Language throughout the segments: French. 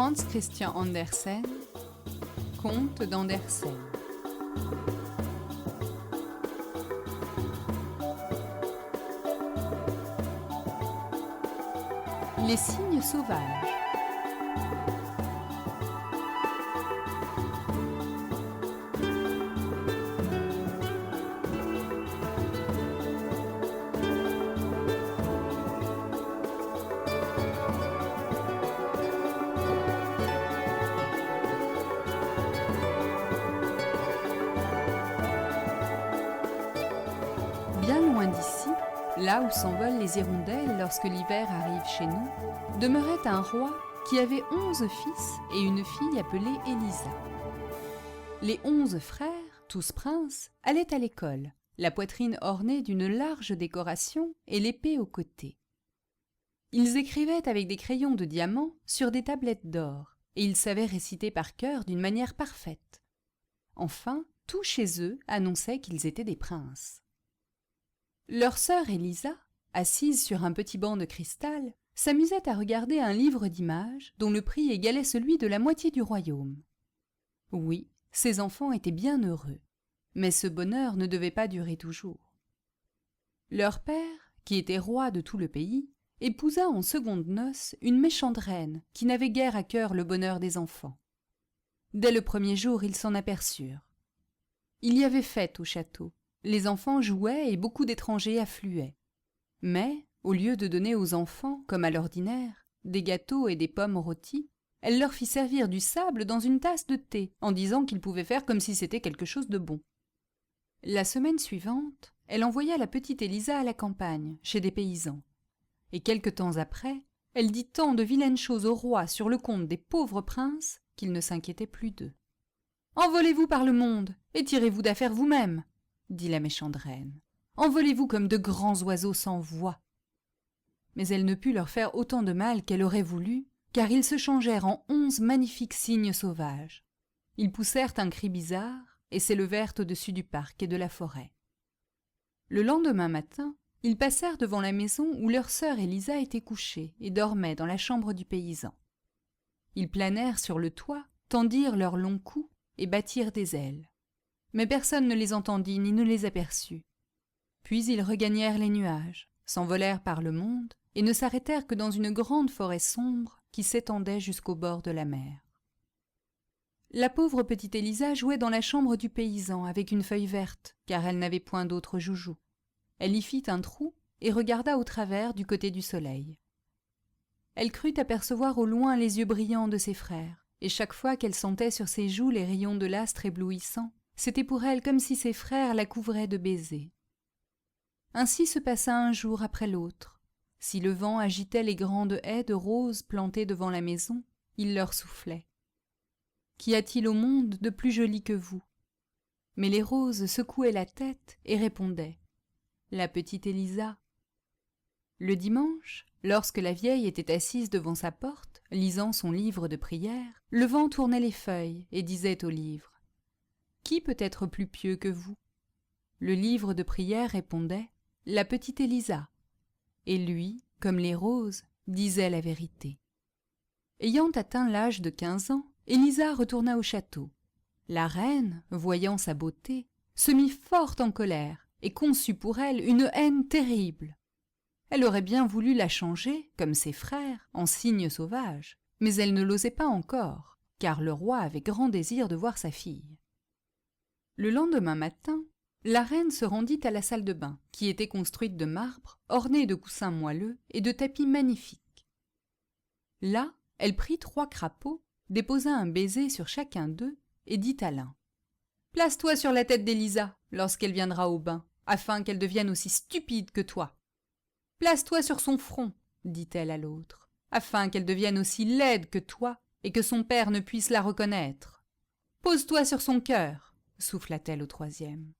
Hans Christian Andersen, Conte d'Andersen. Les cygnes sauvages. Bien loin d'ici, là où s'envolent les hirondelles lorsque l'hiver arrive chez nous, demeurait un roi qui avait 11 fils et une fille appelée Élisa. Les 11 frères, tous princes, allaient à l'école, la poitrine ornée d'une large décoration et l'épée au côté. Ils écrivaient avec des crayons de diamant sur des tablettes d'or, et ils savaient réciter par cœur d'une manière parfaite. Enfin, tout chez eux annonçait qu'ils étaient des princes. Leur sœur Élisa, assise sur un petit banc de cristal, s'amusait à regarder un livre d'images dont le prix égalait celui de la moitié du royaume. Oui, ses enfants étaient bien heureux, mais ce bonheur ne devait pas durer toujours. Leur père, qui était roi de tout le pays, épousa en secondes noces une méchante reine qui n'avait guère à cœur le bonheur des enfants. Dès le premier jour, ils s'en aperçurent. Il y avait fête au château. Les enfants jouaient et beaucoup d'étrangers affluaient. Mais, au lieu de donner aux enfants, comme à l'ordinaire, des gâteaux et des pommes rôties, elle leur fit servir du sable dans une tasse de thé, en disant qu'ils pouvaient faire comme si c'était quelque chose de bon. La semaine suivante, elle envoya la petite Élisa à la campagne, chez des paysans. Et quelque temps après, elle dit tant de vilaines choses au roi sur le compte des pauvres princes qu'il ne s'inquiétait plus d'eux. « Envolez-vous par le monde et tirez-vous d'affaire vous-même !» dit la méchante reine. « Envolez-vous comme de grands oiseaux sans voix !» Mais elle ne put leur faire autant de mal qu'elle aurait voulu, car ils se changèrent en 11 magnifiques cygnes sauvages. Ils poussèrent un cri bizarre et s'élevèrent au-dessus du parc et de la forêt. Le lendemain matin, ils passèrent devant la maison où leur sœur Élisa était couchée et dormait dans la chambre du paysan. Ils planèrent sur le toit, tendirent leurs longs cous et battirent des ailes. Mais personne ne les entendit ni ne les aperçut. Puis ils regagnèrent les nuages, s'envolèrent par le monde et ne s'arrêtèrent que dans une grande forêt sombre qui s'étendait jusqu'au bord de la mer. La pauvre petite Élisa jouait dans la chambre du paysan avec une feuille verte, car elle n'avait point d'autre joujou. Elle y fit un trou et regarda au travers du côté du soleil. Elle crut apercevoir au loin les yeux brillants de ses frères, et chaque fois qu'elle sentait sur ses joues les rayons de l'astre éblouissant, c'était pour elle comme si ses frères la couvraient de baisers. Ainsi se passa un jour après l'autre. Si le vent agitait les grandes haies de roses plantées devant la maison, il leur soufflait. Qu'y a-t-il au monde de plus joli que vous ? Mais les roses secouaient la tête et répondaient « La petite Élisa ». Le dimanche, lorsque la vieille était assise devant sa porte, lisant son livre de prière, le vent tournait les feuilles et disait au livre « Qui peut être plus pieux que vous ?» Le livre de prière répondait « La petite Élisa ». Et lui, comme les roses, disait la vérité. Ayant atteint l'âge de 15 ans, Élisa retourna au château. La reine, voyant sa beauté, se mit fort en colère et conçut pour elle une haine terrible. Elle aurait bien voulu la changer, comme ses frères, en cygne sauvage, mais elle ne l'osait pas encore, car le roi avait grand désir de voir sa fille. Le lendemain matin, la reine se rendit à la salle de bain, qui était construite de marbre, ornée de coussins moelleux et de tapis magnifiques. Là, elle prit 3 crapauds, déposa un baiser sur chacun d'eux et dit à l'un « Place-toi sur la tête d'Élisa lorsqu'elle viendra au bain, afin qu'elle devienne aussi stupide que toi. Place-toi sur son front, dit-elle à l'autre, afin qu'elle devienne aussi laide que toi et que son père ne puisse la reconnaître. Pose-toi sur son cœur, souffla-t-elle au troisième,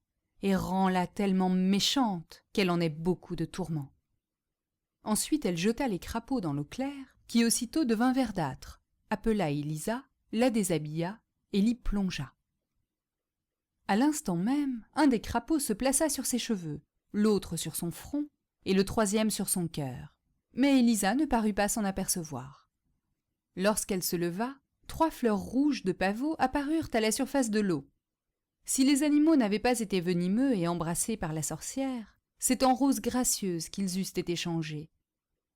et rends-la tellement méchante qu'elle en ait beaucoup de tourments. Ensuite elle jeta les crapauds dans l'eau claire, qui aussitôt devint verdâtre, appela Élisa, la déshabilla et l'y plongea. À l'instant même, un des crapauds se plaça sur ses cheveux, l'autre sur son front et le troisième sur son cœur. Mais Élisa ne parut pas s'en apercevoir. Lorsqu'elle se leva, 3 fleurs rouges de pavot apparurent à la surface de l'eau. Si les animaux n'avaient pas été venimeux et embrassés par la sorcière, c'est en roses gracieuses qu'ils eussent été changés.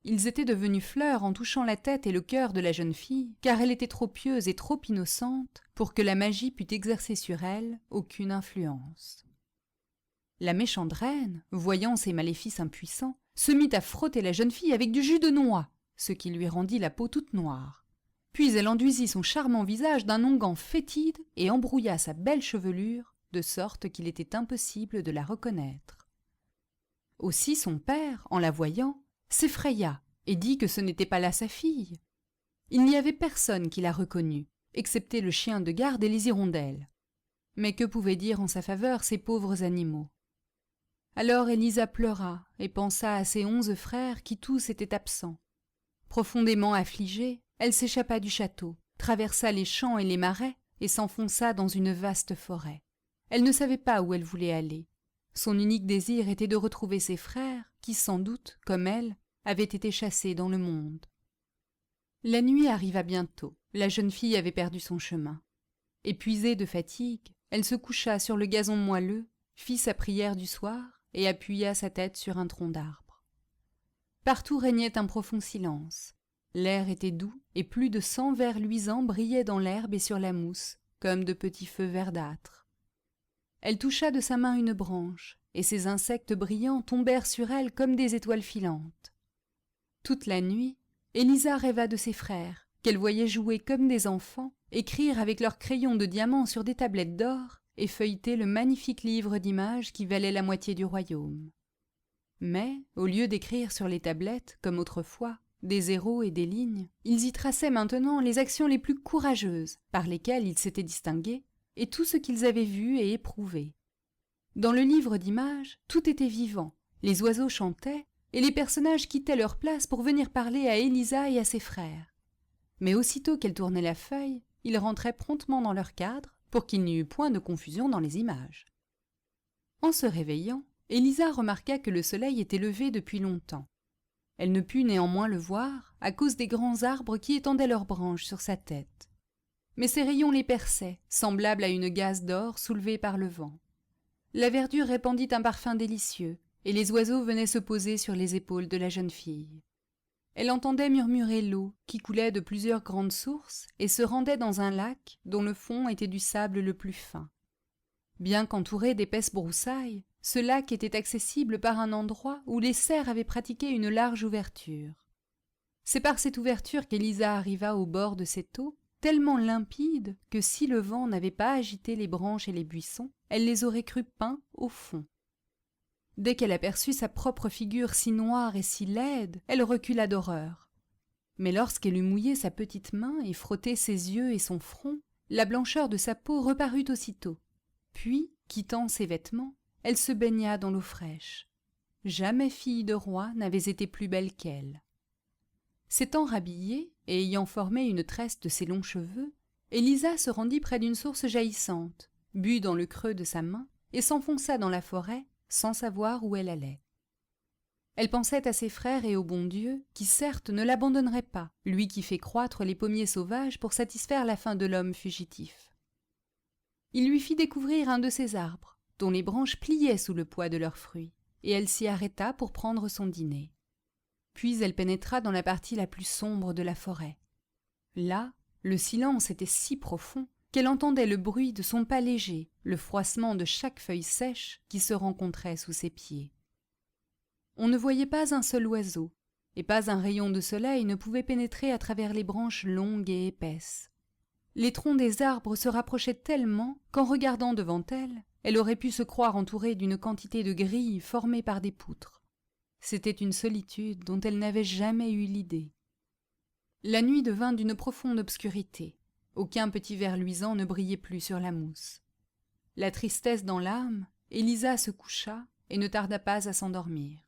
Ils étaient devenus fleurs en touchant la tête et le cœur de la jeune fille, car elle était trop pieuse et trop innocente pour que la magie pût exercer sur elle aucune influence. La méchante reine, voyant ces maléfices impuissants, se mit à frotter la jeune fille avec du jus de noix, ce qui lui rendit la peau toute noire. Puis elle enduisit son charmant visage d'un onguent fétide et embrouilla sa belle chevelure, de sorte qu'il était impossible de la reconnaître. Aussi son père, en la voyant, s'effraya et dit que ce n'était pas là sa fille. Il n'y avait personne qui la reconnût, excepté le chien de garde et les hirondelles. Mais que pouvaient dire en sa faveur ces pauvres animaux? Alors Élisa pleura et pensa à ses 11 frères qui tous étaient absents. Profondément affligée, elle s'échappa du château, traversa les champs et les marais et s'enfonça dans une vaste forêt. Elle ne savait pas où elle voulait aller. Son unique désir était de retrouver ses frères qui, sans doute, comme elle, avaient été chassés dans le monde. La nuit arriva bientôt. La jeune fille avait perdu son chemin. Épuisée de fatigue, elle se coucha sur le gazon moelleux, fit sa prière du soir et appuya sa tête sur un tronc d'arbre. Partout régnait un profond silence. L'air était doux et plus de 100 vers luisants brillaient dans l'herbe et sur la mousse, comme de petits feux verdâtres. Elle toucha de sa main une branche, et ces insectes brillants tombèrent sur elle comme des étoiles filantes. Toute la nuit, Élisa rêva de ses frères, qu'elle voyait jouer comme des enfants, écrire avec leurs crayons de diamant sur des tablettes d'or et feuilleter le magnifique livre d'images qui valait la moitié du royaume. Mais, au lieu d'écrire sur les tablettes, comme autrefois, des zéros et des lignes, ils y traçaient maintenant les actions les plus courageuses par lesquelles ils s'étaient distingués et tout ce qu'ils avaient vu et éprouvé. Dans le livre d'images, tout était vivant, les oiseaux chantaient et les personnages quittaient leur place pour venir parler à Élisa et à ses frères. Mais aussitôt qu'elle tournait la feuille, ils rentraient promptement dans leur cadre pour qu'il n'y eût point de confusion dans les images. En se réveillant, Élisa remarqua que le soleil était levé depuis longtemps. Elle ne put néanmoins le voir à cause des grands arbres qui étendaient leurs branches sur sa tête. Mais ces rayons les perçaient, semblables à une gaze d'or soulevée par le vent. La verdure répandit un parfum délicieux, et les oiseaux venaient se poser sur les épaules de la jeune fille. Elle entendait murmurer l'eau qui coulait de plusieurs grandes sources et se rendait dans un lac dont le fond était du sable le plus fin. Bien qu'entouré d'épaisses broussailles, ce lac était accessible par un endroit où les cerfs avaient pratiqué une large ouverture. C'est par cette ouverture qu'Élisa arriva au bord de cette eau, tellement limpide que si le vent n'avait pas agité les branches et les buissons, elle les aurait crus peints au fond. Dès qu'elle aperçut sa propre figure si noire et si laide, elle recula d'horreur. Mais lorsqu'elle eut mouillé sa petite main et frotté ses yeux et son front, la blancheur de sa peau reparut aussitôt. Puis, quittant ses vêtements, elle se baigna dans l'eau fraîche. Jamais fille de roi n'avait été plus belle qu'elle. S'étant rhabillée et ayant formé une tresse de ses longs cheveux, Élisa se rendit près d'une source jaillissante, but dans le creux de sa main et s'enfonça dans la forêt sans savoir où elle allait. Elle pensait à ses frères et au bon Dieu qui certes ne l'abandonnerait pas, lui qui fait croître les pommiers sauvages pour satisfaire la faim de l'homme fugitif. Il lui fit découvrir un de ces arbres, dont les branches pliaient sous le poids de leurs fruits, et elle s'y arrêta pour prendre son dîner. Puis elle pénétra dans la partie la plus sombre de la forêt. Là, le silence était si profond qu'elle entendait le bruit de son pas léger, le froissement de chaque feuille sèche qui se rencontrait sous ses pieds. On ne voyait pas un seul oiseau, et pas un rayon de soleil ne pouvait pénétrer à travers les branches longues et épaisses. Les troncs des arbres se rapprochaient tellement qu'en regardant devant elle, elle aurait pu se croire entourée d'une quantité de grilles formées par des poutres. C'était une solitude dont elle n'avait jamais eu l'idée. La nuit devint d'une profonde obscurité. Aucun petit ver luisant ne brillait plus sur la mousse. La tristesse dans l'âme, Élisa se coucha et ne tarda pas à s'endormir.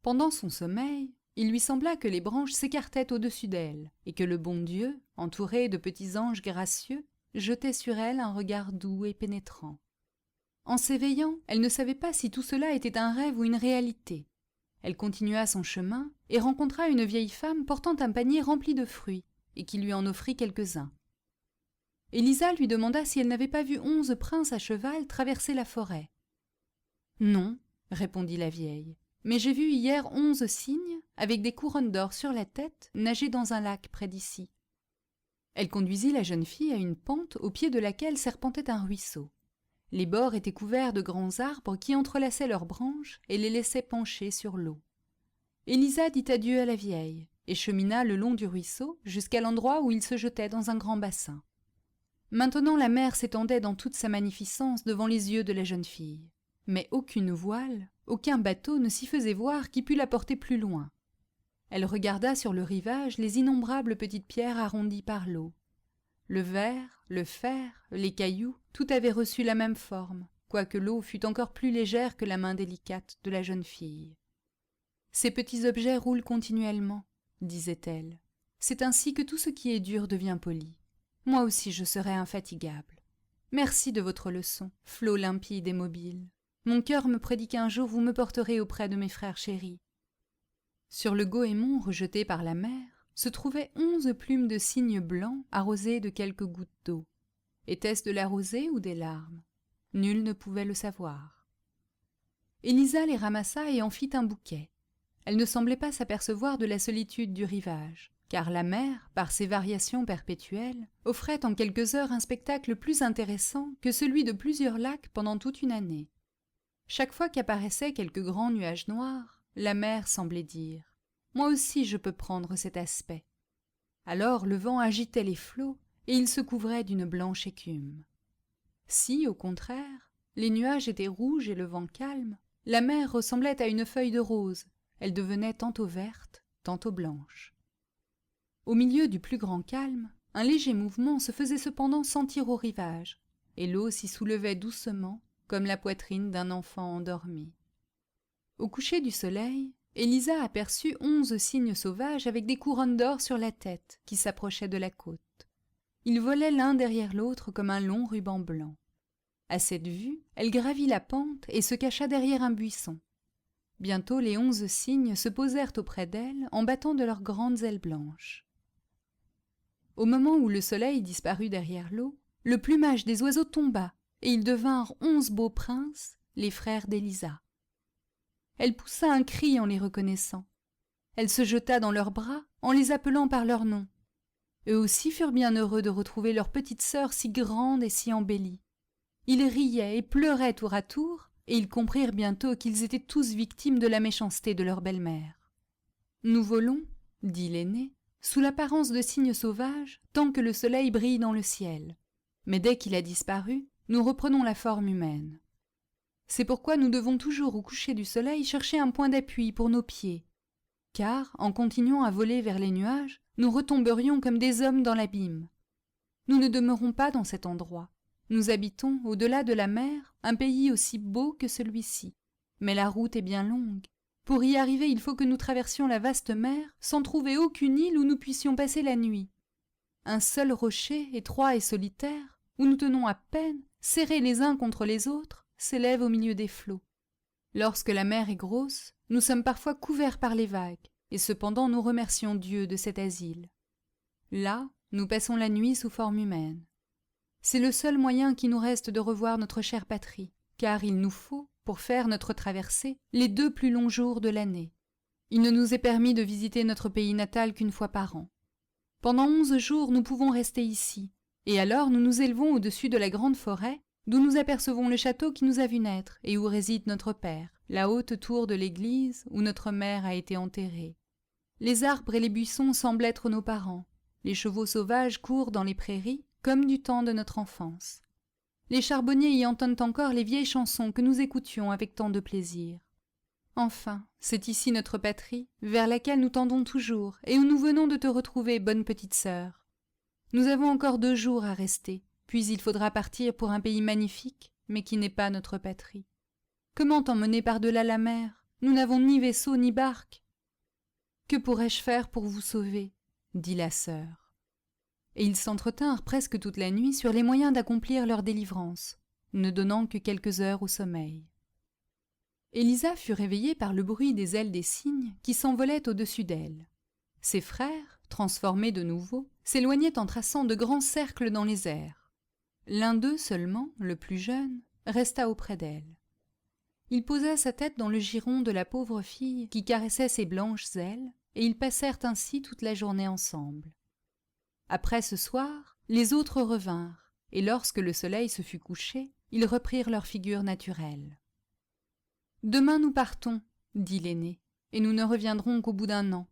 Pendant son sommeil, il lui sembla que les branches s'écartaient au-dessus d'elle et que le bon Dieu, entouré de petits anges gracieux, jetait sur elle un regard doux et pénétrant. En s'éveillant, elle ne savait pas si tout cela était un rêve ou une réalité. Elle continua son chemin et rencontra une vieille femme portant un panier rempli de fruits, et qui lui en offrit quelques-uns. Élisa lui demanda si elle n'avait pas vu 11 princes à cheval traverser la forêt. « Non, » répondit la vieille, « mais j'ai vu hier 11 cygnes, avec des couronnes d'or sur la tête, nager dans un lac près d'ici. » Elle conduisit la jeune fille à une pente au pied de laquelle serpentait un ruisseau. Les bords étaient couverts de grands arbres qui entrelaçaient leurs branches et les laissaient pencher sur l'eau. Élisa dit adieu à la vieille et chemina le long du ruisseau jusqu'à l'endroit où il se jetait dans un grand bassin. Maintenant la mer s'étendait dans toute sa magnificence devant les yeux de la jeune fille. Mais aucune voile, aucun bateau ne s'y faisait voir qui pût la porter plus loin. Elle regarda sur le rivage les innombrables petites pierres arrondies par l'eau. Le verre, le fer, les cailloux, tout avait reçu la même forme, quoique l'eau fût encore plus légère que la main délicate de la jeune fille. « Ces petits objets roulent continuellement, » disait-elle. « C'est ainsi que tout ce qui est dur devient poli. Moi aussi je serai infatigable. Merci de votre leçon, flot limpide et mobile. Mon cœur me prédit qu'un jour vous me porterez auprès de mes frères chéris. » Sur le goémon rejeté par la mer se trouvaient 11 plumes de cygnes blancs arrosées de quelques gouttes d'eau. Était-ce de la rosée ou des larmes? Nul ne pouvait le savoir. Élisa les ramassa et en fit un bouquet. Elle ne semblait pas s'apercevoir de la solitude du rivage, car la mer, par ses variations perpétuelles, offrait en quelques heures un spectacle plus intéressant que celui de plusieurs lacs pendant toute une année. Chaque fois qu'apparaissaient quelques grands nuages noirs, la mer semblait dire « Moi aussi je peux prendre cet aspect ». Alors le vent agitait les flots et ils se couvraient d'une blanche écume. Si, au contraire, les nuages étaient rouges et le vent calme, la mer ressemblait à une feuille de rose, elle devenait tantôt verte, tantôt blanche. Au milieu du plus grand calme, un léger mouvement se faisait cependant sentir au rivage, et l'eau s'y soulevait doucement, comme la poitrine d'un enfant endormi. Au coucher du soleil, Élisa aperçut 11 cygnes sauvages avec des couronnes d'or sur la tête qui s'approchaient de la côte. Ils volaient l'un derrière l'autre comme un long ruban blanc. À cette vue, elle gravit la pente et se cacha derrière un buisson. Bientôt les 11 cygnes se posèrent auprès d'elle en battant de leurs grandes ailes blanches. Au moment où le soleil disparut derrière l'eau, le plumage des oiseaux tomba et ils devinrent 11 beaux princes, les frères d'Élisa. Elle poussa un cri en les reconnaissant. Elle se jeta dans leurs bras en les appelant par leur nom. Eux aussi furent bien heureux de retrouver leur petite sœur si grande et si embellie. Ils riaient et pleuraient tour à tour, et ils comprirent bientôt qu'ils étaient tous victimes de la méchanceté de leur belle-mère. « Nous volons, » dit l'aîné, « sous l'apparence de cygnes sauvages, tant que le soleil brille dans le ciel. Mais dès qu'il a disparu, nous reprenons la forme humaine. C'est pourquoi nous devons toujours au coucher du soleil chercher un point d'appui pour nos pieds. Car, en continuant à voler vers les nuages, nous retomberions comme des hommes dans l'abîme. Nous ne demeurons pas dans cet endroit. Nous habitons, au-delà de la mer, un pays aussi beau que celui-ci. Mais la route est bien longue. Pour y arriver, il faut que nous traversions la vaste mer sans trouver aucune île où nous puissions passer la nuit. Un seul rocher, étroit et solitaire, où nous tenons à peine, serrés les uns contre les autres, s'élève au milieu des flots. Lorsque la mer est grosse, nous sommes parfois couverts par les vagues, et cependant nous remercions Dieu de cet asile. Là, nous passons la nuit sous forme humaine. C'est le seul moyen qui nous reste de revoir notre chère patrie, car il nous faut, pour faire notre traversée, les 2 plus longs jours de l'année. Il ne nous est permis de visiter notre pays natal qu'une fois par an. Pendant 11 jours, nous pouvons rester ici, et alors nous nous élevons au-dessus de la grande forêt, d'où nous apercevons le château qui nous a vu naître et où réside notre père, la haute tour de l'église où notre mère a été enterrée. Les arbres et les buissons semblent être nos parents. Les chevaux sauvages courent dans les prairies, comme du temps de notre enfance. Les charbonniers y entendent encore les vieilles chansons que nous écoutions avec tant de plaisir. Enfin, c'est ici notre patrie, vers laquelle nous tendons toujours et où nous venons de te retrouver, bonne petite sœur. Nous avons encore 2 jours à rester, puis il faudra partir pour un pays magnifique, mais qui n'est pas notre patrie. Comment t'emmener par-delà la mer? Nous n'avons ni vaisseau ni barque. Que pourrais-je faire pour vous sauver? Dit la sœur. Et ils s'entretinrent presque toute la nuit sur les moyens d'accomplir leur délivrance, ne donnant que quelques heures au sommeil. Élisa fut réveillée par le bruit des ailes des cygnes qui s'envolaient au-dessus d'elle. Ses frères, transformés de nouveau, s'éloignaient en traçant de grands cercles dans les airs. L'un d'eux seulement, le plus jeune, resta auprès d'elle. Il posa sa tête dans le giron de la pauvre fille qui caressait ses blanches ailes, et ils passèrent ainsi toute la journée ensemble. Après ce soir, les autres revinrent, et lorsque le soleil se fut couché, ils reprirent leur figure naturelle. « Demain nous partons, » dit l'aîné, « et nous ne reviendrons qu'au bout d'1 an.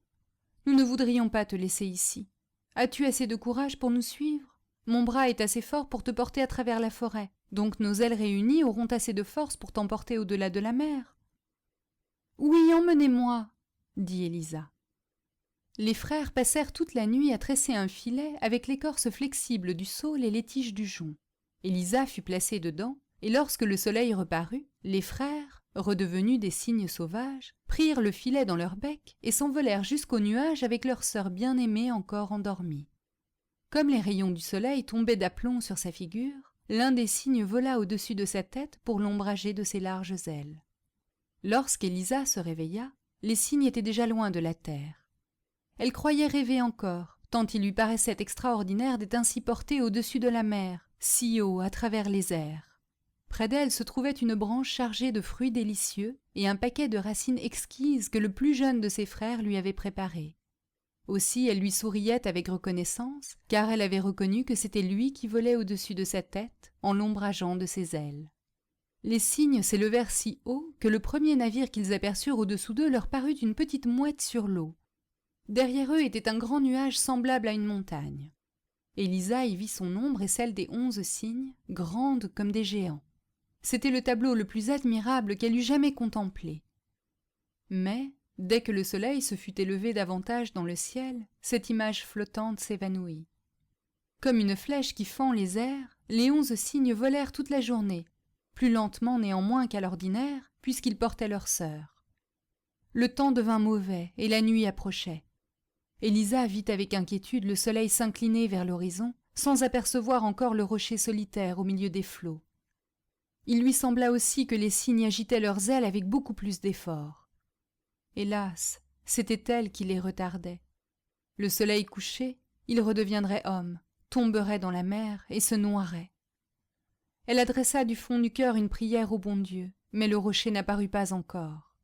Nous ne voudrions pas te laisser ici. As-tu assez de courage pour nous suivre ? Mon bras est assez fort pour te porter à travers la forêt, donc nos ailes réunies auront assez de force pour t'emporter au-delà de la mer. »« Oui, emmenez-moi, » dit Élisa. Les frères passèrent toute la nuit à tresser un filet avec l'écorce flexible du saule et les tiges du jonc. Élisa fut placée dedans, et lorsque le soleil reparut, les frères, redevenus des cygnes sauvages, prirent le filet dans leur bec et s'envolèrent jusqu'aux nuages avec leur sœur bien-aimée encore endormie. Comme les rayons du soleil tombaient d'aplomb sur sa figure, l'un des cygnes vola au-dessus de sa tête pour l'ombrager de ses larges ailes. Lorsqu'Élisa se réveilla, les cygnes étaient déjà loin de la terre. Elle croyait rêver encore, tant il lui paraissait extraordinaire d'être ainsi portée au-dessus de la mer, si haut à travers les airs. Près d'elle se trouvait une branche chargée de fruits délicieux et un paquet de racines exquises que le plus jeune de ses frères lui avait préparé. Aussi elle lui souriait avec reconnaissance, car elle avait reconnu que c'était lui qui volait au-dessus de sa tête, en l'ombrageant de ses ailes. Les cygnes s'élevèrent si haut que le premier navire qu'ils aperçurent au-dessous d'eux leur parut une petite mouette sur l'eau. Derrière eux était un grand nuage semblable à une montagne. Élisa y vit son ombre et celle des 11 cygnes, grandes comme des géants. C'était le tableau le plus admirable qu'elle eût jamais contemplé. Mais, dès que le soleil se fut élevé davantage dans le ciel, cette image flottante s'évanouit. Comme une flèche qui fend les airs, les 11 cygnes volèrent toute la journée, plus lentement néanmoins qu'à l'ordinaire, puisqu'ils portaient leur sœur. Le temps devint mauvais et la nuit approchait. Élisa vit avec inquiétude le soleil s'incliner vers l'horizon, sans apercevoir encore le rocher solitaire au milieu des flots. Il lui sembla aussi que les cygnes agitaient leurs ailes avec beaucoup plus d'effort. Hélas, c'était elle qui les retardait. Le soleil couché, il redeviendrait homme, tomberait dans la mer et se noierait. Elle adressa du fond du cœur une prière au bon Dieu, mais le rocher n'apparut pas encore.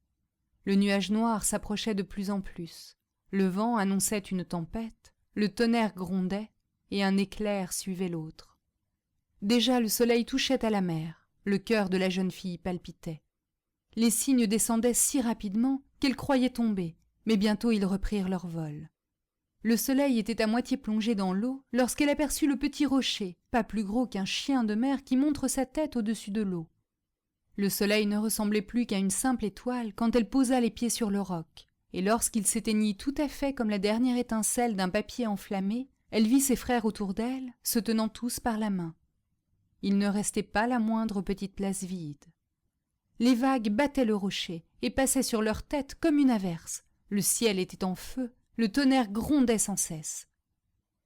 Le nuage noir s'approchait de plus en plus. Le vent annonçait une tempête, le tonnerre grondait, et un éclair suivait l'autre. Déjà le soleil touchait à la mer, le cœur de la jeune fille palpitait. Les cygnes descendaient si rapidement qu'elle croyait tomber, mais bientôt ils reprirent leur vol. Le soleil était à moitié plongé dans l'eau lorsqu'elle aperçut le petit rocher, pas plus gros qu'un chien de mer qui montre sa tête au-dessus de l'eau. Le soleil ne ressemblait plus qu'à une simple étoile quand elle posa les pieds sur le roc, et lorsqu'il s'éteignit tout à fait comme la dernière étincelle d'un papier enflammé, elle vit ses frères autour d'elle, se tenant tous par la main. Il ne restait pas la moindre petite place vide. Les vagues battaient le rocher et passaient sur leur tête comme une averse. Le ciel était en feu, le tonnerre grondait sans cesse.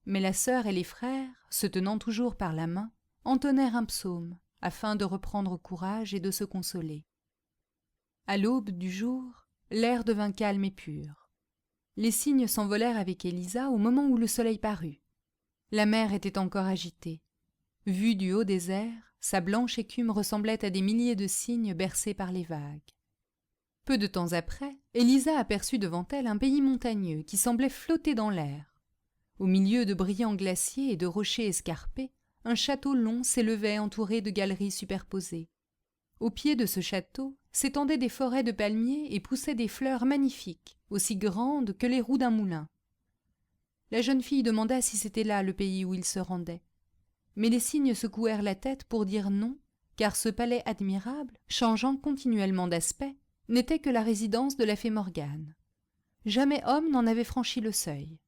Mais la sœur et les frères, se tenant toujours par la main, entonnèrent un psaume, afin de reprendre courage et de se consoler. À l'aube du jour, l'air devint calme et pur. Les cygnes s'envolèrent avec Élisa au moment où le soleil parut. La mer était encore agitée. Vue du haut des airs, sa blanche écume ressemblait à des milliers de cygnes bercés par les vagues. Peu de temps après, Élisa aperçut devant elle un pays montagneux qui semblait flotter dans l'air. Au milieu de brillants glaciers et de rochers escarpés, un château long s'élevait entouré de galeries superposées. Au pied de ce château s'étendaient des forêts de palmiers et poussaient des fleurs magnifiques, aussi grandes que les roues d'un moulin. La jeune fille demanda si c'était là le pays où ils se rendaient. Mais les cygnes secouèrent la tête pour dire non, car ce palais admirable, changeant continuellement d'aspect, n'était que la résidence de la fée Morgane. Jamais homme n'en avait franchi le seuil.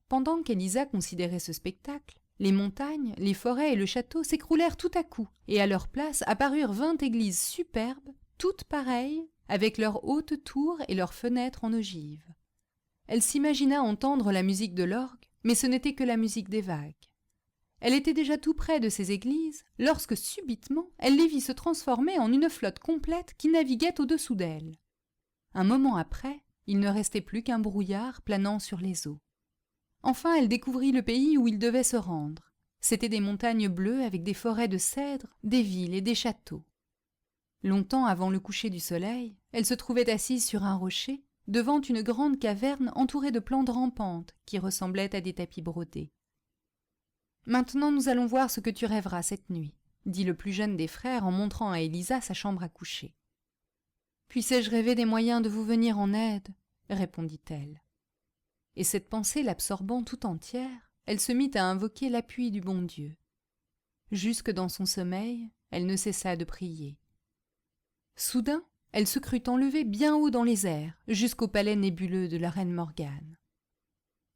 Pendant qu'Élisa considérait ce spectacle, les montagnes, les forêts et le château s'écroulèrent tout à coup, et à leur place apparurent 20 églises superbes, toutes pareilles, avec leurs hautes tours et leurs fenêtres en ogive. Elle s'imagina entendre la musique de l'orgue, mais ce n'était que la musique des vagues. Elle était déjà tout près de ces églises, lorsque subitement elle les vit se transformer en une flotte complète qui naviguait au-dessous d'elle. Un moment après, il ne restait plus qu'un brouillard planant sur les eaux. Enfin, elle découvrit le pays où ils devaient se rendre. C'étaient des montagnes bleues avec des forêts de cèdres, des villes et des châteaux. Longtemps avant le coucher du soleil, elle se trouvait assise sur un rocher, devant une grande caverne entourée de plantes rampantes qui ressemblaient à des tapis brodés. « Maintenant nous allons voir ce que tu rêveras cette nuit », dit le plus jeune des frères en montrant à Élisa sa chambre à coucher. « Puissais-je rêver des moyens de vous venir en aide ?» répondit-elle. Et cette pensée l'absorbant tout entière, elle se mit à invoquer l'appui du bon Dieu. Jusque dans son sommeil, elle ne cessa de prier. Soudain, elle se crut enlevée bien haut dans les airs, jusqu'au palais nébuleux de la reine Morgane.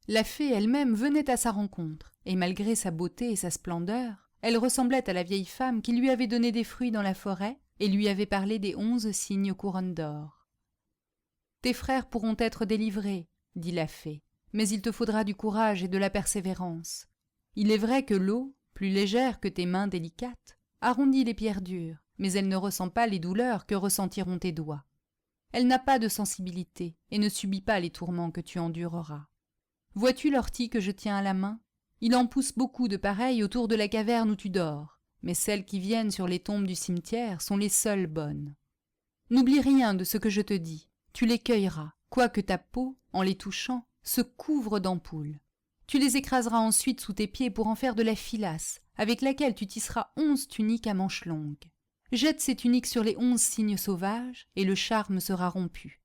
La fée elle-même venait à sa rencontre, et malgré sa beauté et sa splendeur, elle ressemblait à la vieille femme qui lui avait donné des fruits dans la forêt et lui avait parlé des 11 signes couronnes d'or. « Tes frères pourront être délivrés, » dit la fée, « mais il te faudra du courage et de la persévérance. Il est vrai que l'eau, plus légère que tes mains délicates, arrondit les pierres dures, mais elle ne ressent pas les douleurs que ressentiront tes doigts. Elle n'a pas de sensibilité et ne subit pas les tourments que tu endureras. Vois-tu l'ortie que je tiens à la main? Il en pousse beaucoup de pareilles autour de la caverne où tu dors, mais celles qui viennent sur les tombes du cimetière sont les seules bonnes. N'oublie rien de ce que je te dis, tu les cueilleras, quoique ta peau, en les touchant, se couvre d'ampoules. Tu les écraseras ensuite sous tes pieds pour en faire de la filasse, avec laquelle tu tisseras 11 tuniques à manches longues. Jette ces tuniques sur les 11 cygnes sauvages, et le charme sera rompu.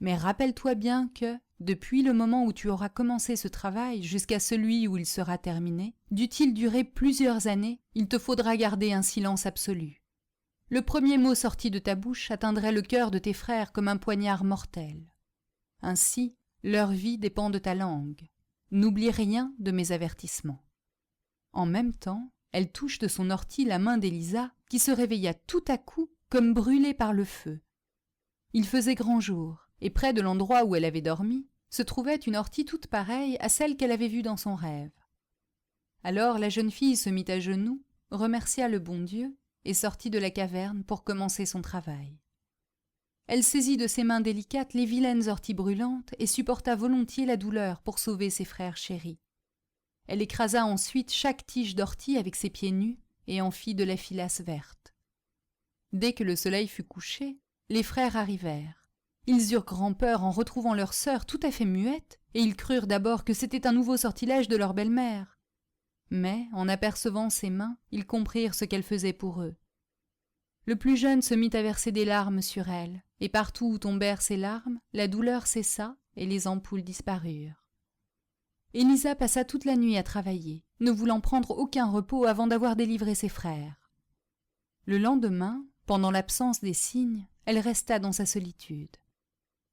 Mais rappelle-toi bien que, depuis le moment où tu auras commencé ce travail jusqu'à celui où il sera terminé, dût-il durer plusieurs années, il te faudra garder un silence absolu. Le premier mot sorti de ta bouche atteindrait le cœur de tes frères comme un poignard mortel. Ainsi, leur vie dépend de ta langue. N'oublie rien de mes avertissements. » En même temps, elle touche de son ortie la main d'Élisa, qui se réveilla tout à coup comme brûlée par le feu. Il faisait grand jour, et près de l'endroit où elle avait dormi, se trouvait une ortie toute pareille à celle qu'elle avait vue dans son rêve. Alors la jeune fille se mit à genoux, remercia le bon Dieu, et sortit de la caverne pour commencer son travail. Elle saisit de ses mains délicates les vilaines orties brûlantes et supporta volontiers la douleur pour sauver ses frères chéris. Elle écrasa ensuite chaque tige d'ortie avec ses pieds nus et en fit de la filasse verte. Dès que le soleil fut couché, les frères arrivèrent. Ils eurent grand-peur en retrouvant leur sœur tout à fait muette, et ils crurent d'abord que c'était un nouveau sortilège de leur belle-mère. Mais, en apercevant ses mains, ils comprirent ce qu'elle faisait pour eux. Le plus jeune se mit à verser des larmes sur elle, et partout où tombèrent ses larmes, la douleur cessa et les ampoules disparurent. Élisa passa toute la nuit à travailler, ne voulant prendre aucun repos avant d'avoir délivré ses frères. Le lendemain, pendant l'absence des cygnes, elle resta dans sa solitude.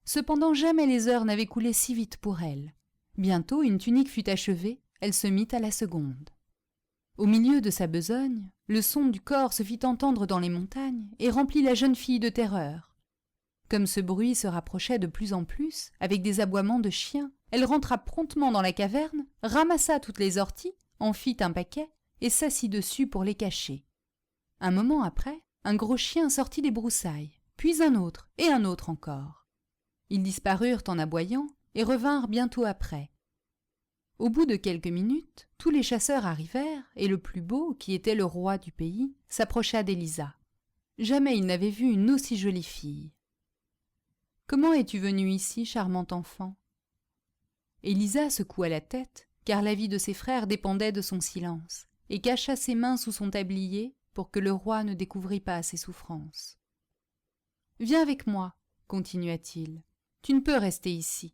Cependant, jamais les heures n'avaient coulé si vite pour elle. Bientôt, une tunique fut achevée, elle se mit à la seconde. Au milieu de sa besogne, le son du cor se fit entendre dans les montagnes et remplit la jeune fille de terreur. Comme ce bruit se rapprochait de plus en plus, avec des aboiements de chiens, elle rentra promptement dans la caverne, ramassa toutes les orties, en fit un paquet et s'assit dessus pour les cacher. Un moment après, un gros chien sortit des broussailles, puis un autre et un autre encore. Ils disparurent en aboyant et revinrent bientôt après. Au bout de quelques minutes, tous les chasseurs arrivèrent et le plus beau, qui était le roi du pays, s'approcha d'Élisa. Jamais il n'avait vu une aussi jolie fille. « Comment es-tu venue ici, charmante enfant ?» Élisa secoua la tête, car la vie de ses frères dépendait de son silence, et cacha ses mains sous son tablier pour que le roi ne découvrît pas ses souffrances. « Viens avec moi, continua-t-il. Tu ne peux rester ici.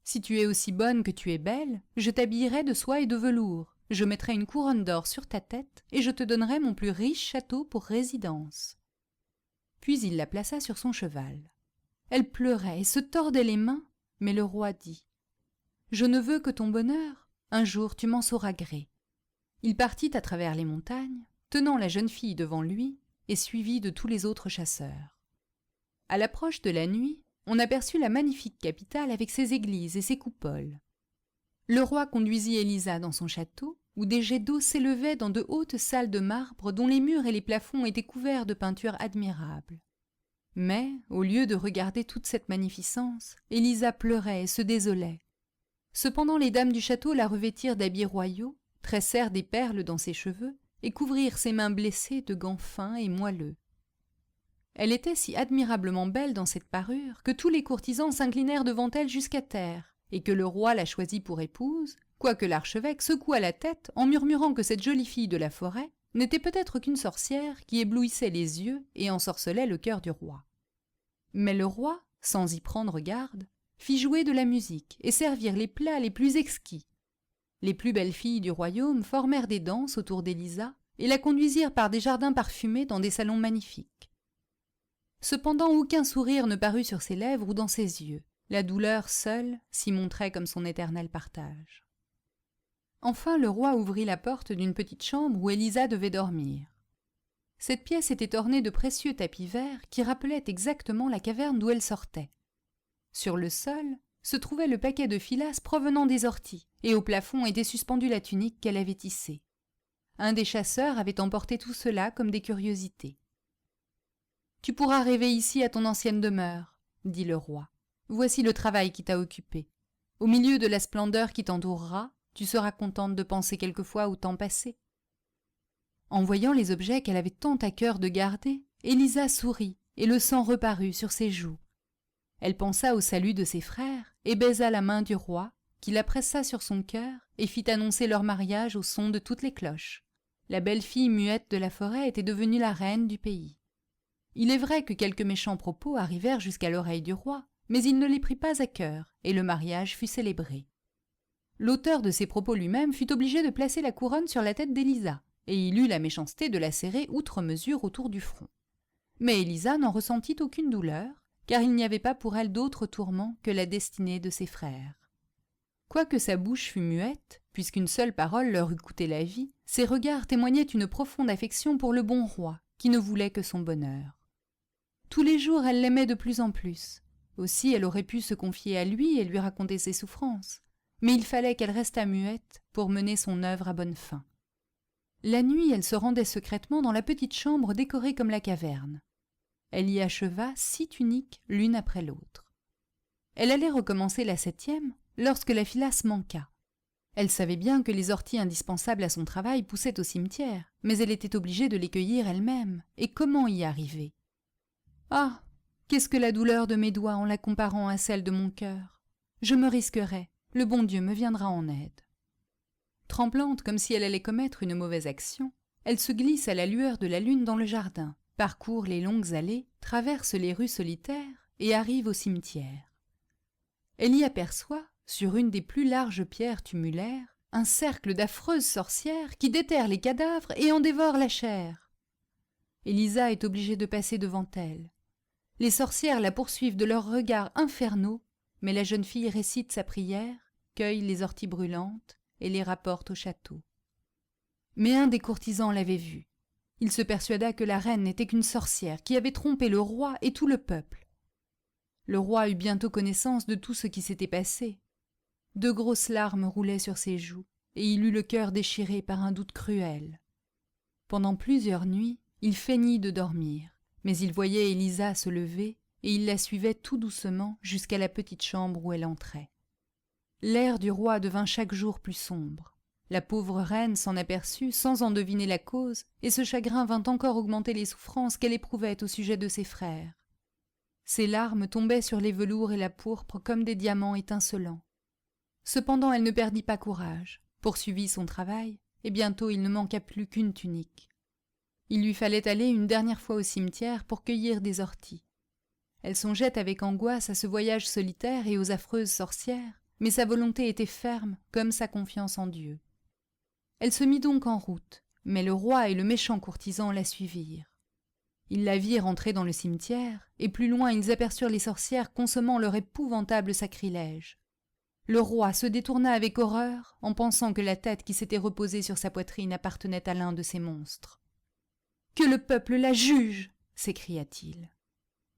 Si tu es aussi bonne que tu es belle, je t'habillerai de soie et de velours, je mettrai une couronne d'or sur ta tête et je te donnerai mon plus riche château pour résidence. » Puis il la plaça sur son cheval. Elle pleurait et se tordait les mains, mais le roi dit « Je ne veux que ton bonheur, un jour tu m'en sauras gré. » Il partit à travers les montagnes, tenant la jeune fille devant lui et suivi de tous les autres chasseurs. À l'approche de la nuit, on aperçut la magnifique capitale avec ses églises et ses coupoles. Le roi conduisit Élisa dans son château, où des jets d'eau s'élevaient dans de hautes salles de marbre dont les murs et les plafonds étaient couverts de peintures admirables. Mais, au lieu de regarder toute cette magnificence, Élisa pleurait et se désolait. Cependant les dames du château la revêtirent d'habits royaux, tressèrent des perles dans ses cheveux et couvrirent ses mains blessées de gants fins et moelleux. Elle était si admirablement belle dans cette parure que tous les courtisans s'inclinèrent devant elle jusqu'à terre, et que le roi la choisit pour épouse, quoique l'archevêque secoua la tête en murmurant que cette jolie fille de la forêt n'était peut-être qu'une sorcière qui éblouissait les yeux et ensorcelait le cœur du roi. Mais le roi, sans y prendre garde, fit jouer de la musique et servir les plats les plus exquis. Les plus belles filles du royaume formèrent des danses autour d'Élisa et la conduisirent par des jardins parfumés dans des salons magnifiques. Cependant aucun sourire ne parut sur ses lèvres ou dans ses yeux. La douleur seule s'y montrait comme son éternel partage. Enfin le roi ouvrit la porte d'une petite chambre où Élisa devait dormir. Cette pièce était ornée de précieux tapis verts qui rappelaient exactement la caverne d'où elle sortait. Sur le sol se trouvait le paquet de filasse provenant des orties, et au plafond était suspendue la tunique qu'elle avait tissée. Un des chasseurs avait emporté tout cela comme des curiosités. « Tu pourras rêver ici à ton ancienne demeure, » dit le roi. « Voici le travail qui t'a occupé. Au milieu de la splendeur qui t'entourera, tu seras contente de penser quelquefois au temps passé. » En voyant les objets qu'elle avait tant à cœur de garder, Élisa sourit et le sang reparut sur ses joues. Elle pensa au salut de ses frères et baisa la main du roi, qui la pressa sur son cœur et fit annoncer leur mariage au son de toutes les cloches. La belle fille muette de la forêt était devenue la reine du pays. Il est vrai que quelques méchants propos arrivèrent jusqu'à l'oreille du roi, mais il ne les prit pas à cœur, et le mariage fut célébré. L'auteur de ces propos lui-même fut obligé de placer la couronne sur la tête d'Élisa, et il eut la méchanceté de la serrer outre mesure autour du front. Mais Élisa n'en ressentit aucune douleur, car il n'y avait pas pour elle d'autre tourment que la destinée de ses frères. Quoique sa bouche fût muette, puisqu'une seule parole leur eût coûté la vie, ses regards témoignaient une profonde affection pour le bon roi, qui ne voulait que son bonheur. Tous les jours, elle l'aimait de plus en plus. Aussi, elle aurait pu se confier à lui et lui raconter ses souffrances. Mais il fallait qu'elle restât muette pour mener son œuvre à bonne fin. La nuit, elle se rendait secrètement dans la petite chambre décorée comme la caverne. Elle y acheva 6 tuniques l'une après l'autre. Elle allait recommencer la 7e lorsque la filasse manqua. Elle savait bien que les orties indispensables à son travail poussaient au cimetière, mais elle était obligée de les cueillir elle-même, et comment y arriver ? Ah, qu'est-ce que la douleur de mes doigts en la comparant à celle de mon cœur ? Je me risquerai, le bon Dieu me viendra en aide. Tremblante comme si elle allait commettre une mauvaise action, elle se glisse à la lueur de la lune dans le jardin, parcourt les longues allées, traverse les rues solitaires et arrive au cimetière. Elle y aperçoit, sur une des plus larges pierres tumulaires, un cercle d'affreuses sorcières qui déterrent les cadavres et en dévorent la chair. Élisa est obligée de passer devant elle. Les sorcières la poursuivent de leurs regards infernaux, mais la jeune fille récite sa prière, cueille les orties brûlantes et les rapporte au château. Mais un des courtisans l'avait vue. Il se persuada que la reine n'était qu'une sorcière qui avait trompé le roi et tout le peuple. Le roi eut bientôt connaissance de tout ce qui s'était passé. De grosses larmes roulaient sur ses joues, et il eut le cœur déchiré par un doute cruel. Pendant plusieurs nuits, il feignit de dormir, mais il voyait Élisa se lever, et il la suivait tout doucement jusqu'à la petite chambre où elle entrait. L'air du roi devint chaque jour plus sombre. La pauvre reine s'en aperçut sans en deviner la cause, et ce chagrin vint encore augmenter les souffrances qu'elle éprouvait au sujet de ses frères. Ses larmes tombaient sur les velours et la pourpre comme des diamants étincelants. Cependant elle ne perdit pas courage, poursuivit son travail, et bientôt il ne manqua plus qu'une tunique. Il lui fallait aller une dernière fois au cimetière pour cueillir des orties. Elle songeait avec angoisse à ce voyage solitaire et aux affreuses sorcières, mais sa volonté était ferme comme sa confiance en Dieu. Elle se mit donc en route, mais le roi et le méchant courtisan la suivirent. Ils la virent entrer dans le cimetière, et plus loin ils aperçurent les sorcières consommant leur épouvantable sacrilège. Le roi se détourna avec horreur en pensant que la tête qui s'était reposée sur sa poitrine appartenait à l'un de ces monstres. « Que le peuple la juge !» s'écria-t-il.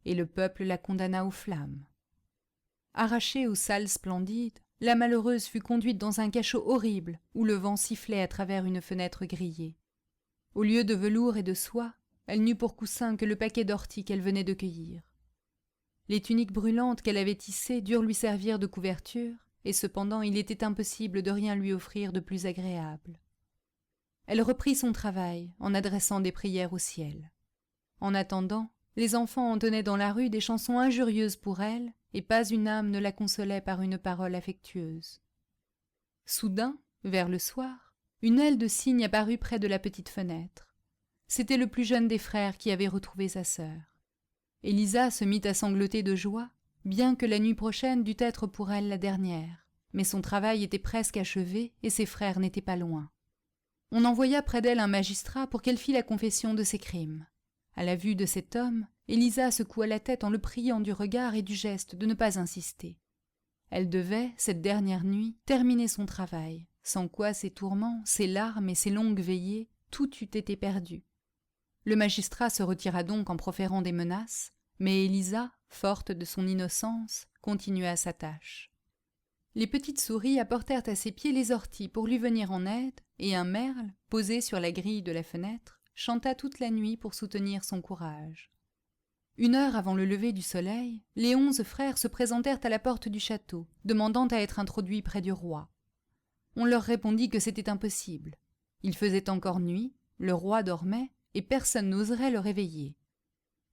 Et le peuple la condamna aux flammes. Arrachée aux salles splendides, la malheureuse fut conduite dans un cachot horrible où le vent sifflait à travers une fenêtre grillée. Au lieu de velours et de soie, elle n'eut pour coussin que le paquet d'orties qu'elle venait de cueillir. Les tuniques brûlantes qu'elle avait tissées durent lui servir de couverture, et cependant il était impossible de rien lui offrir de plus agréable. Elle reprit son travail en adressant des prières au ciel. En attendant, les enfants entonnaient dans la rue des chansons injurieuses pour elle, et pas une âme ne la consolait par une parole affectueuse. Soudain, vers le soir, une aile de cygne apparut près de la petite fenêtre. C'était le plus jeune des frères qui avait retrouvé sa sœur. Élisa se mit à sangloter de joie, bien que la nuit prochaine dût être pour elle la dernière. Mais son travail était presque achevé et ses frères n'étaient pas loin. On envoya près d'elle un magistrat pour qu'elle fît la confession de ses crimes. À la vue de cet homme, Élisa secoua la tête en le priant du regard et du geste de ne pas insister. Elle devait, cette dernière nuit, terminer son travail, sans quoi ses tourments, ses larmes et ses longues veillées, tout eût été perdu. Le magistrat se retira donc en proférant des menaces, mais Élisa, forte de son innocence, continua sa tâche. Les petites souris apportèrent à ses pieds les orties pour lui venir en aide, et un merle, posé sur la grille de la fenêtre, chanta toute la nuit pour soutenir son courage. 1 heure avant le lever du soleil, les 11 frères se présentèrent à la porte du château, demandant à être introduits près du roi. On leur répondit que c'était impossible. Il faisait encore nuit, le roi dormait, et personne n'oserait le réveiller.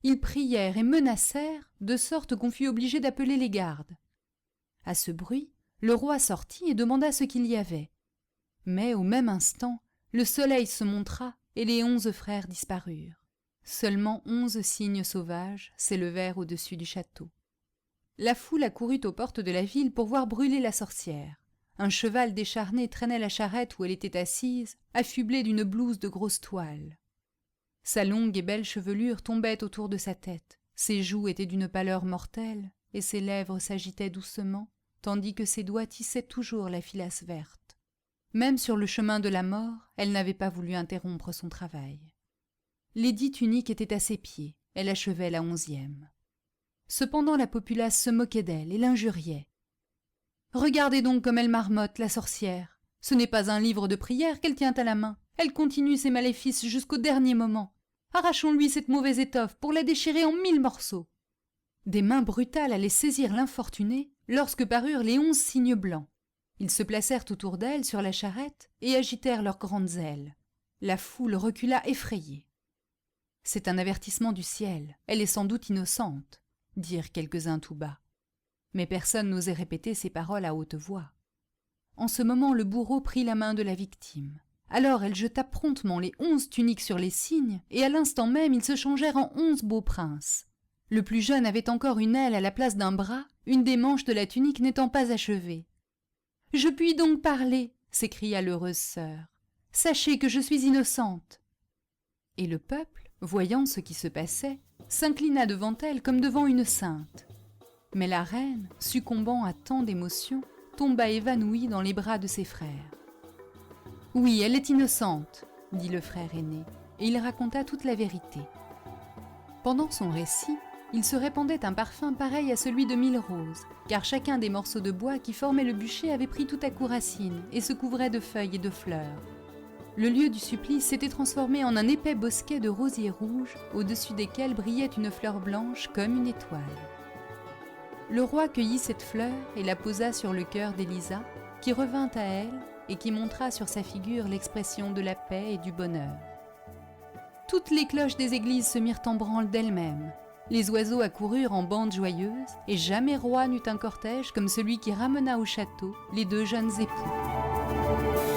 Ils prièrent et menacèrent, de sorte qu'on fut obligé d'appeler les gardes. À ce bruit, le roi sortit et demanda ce qu'il y avait. Mais au même instant, le soleil se montra et les 11 frères disparurent. Seulement 11 cygnes sauvages s'élevèrent au-dessus du château. La foule accourut aux portes de la ville pour voir brûler la sorcière. Un cheval décharné traînait la charrette où elle était assise, affublée d'une blouse de grosse toile. Sa longue et belle chevelure tombait autour de sa tête, ses joues étaient d'une pâleur mortelle, et ses lèvres s'agitaient doucement, tandis que ses doigts tissaient toujours la filasse verte. Même sur le chemin de la mort, elle n'avait pas voulu interrompre son travail. L'édit unique était à ses pieds, elle achevait la 11e. Cependant la populace se moquait d'elle et l'injuriait. « Regardez donc comme elle marmotte, la sorcière. Ce n'est pas un livre de prière qu'elle tient à la main. Elle continue ses maléfices jusqu'au dernier moment. Arrachons-lui cette mauvaise étoffe pour la déchirer en 1000 morceaux. » Des mains brutales allaient saisir l'infortunée lorsque parurent les 11 cygnes blancs. Ils se placèrent autour d'elle sur la charrette et agitèrent leurs grandes ailes. La foule recula effrayée. « C'est un avertissement du ciel, elle est sans doute innocente », dirent quelques-uns tout bas. Mais personne n'osait répéter ces paroles à haute voix. En ce moment, le bourreau prit la main de la victime. Alors elle jeta promptement les 11 tuniques sur les cygnes, et à l'instant même ils se changèrent en 11 beaux princes. Le plus jeune avait encore une aile à la place d'un bras, une des manches de la tunique n'étant pas achevée. « Je puis donc parler !» s'écria l'heureuse sœur. « Sachez que je suis innocente !» Et le peuple, voyant ce qui se passait, s'inclina devant elle comme devant une sainte. Mais la reine, succombant à tant d'émotions, tomba évanouie dans les bras de ses frères. « Oui, elle est innocente !» dit le frère aîné, et il raconta toute la vérité. Pendant son récit, il se répandait un parfum pareil à celui de 1000 roses, car chacun des morceaux de bois qui formaient le bûcher avait pris tout à coup racine et se couvrait de feuilles et de fleurs. Le lieu du supplice s'était transformé en un épais bosquet de rosiers rouges, au-dessus desquels brillait une fleur blanche comme une étoile. Le roi cueillit cette fleur et la posa sur le cœur d'Élisa, qui revint à elle et qui montra sur sa figure l'expression de la paix et du bonheur. Toutes les cloches des églises se mirent en branle d'elles-mêmes. Les oiseaux accoururent en bandes joyeuses, et jamais roi n'eut un cortège comme celui qui ramena au château les 2 jeunes époux.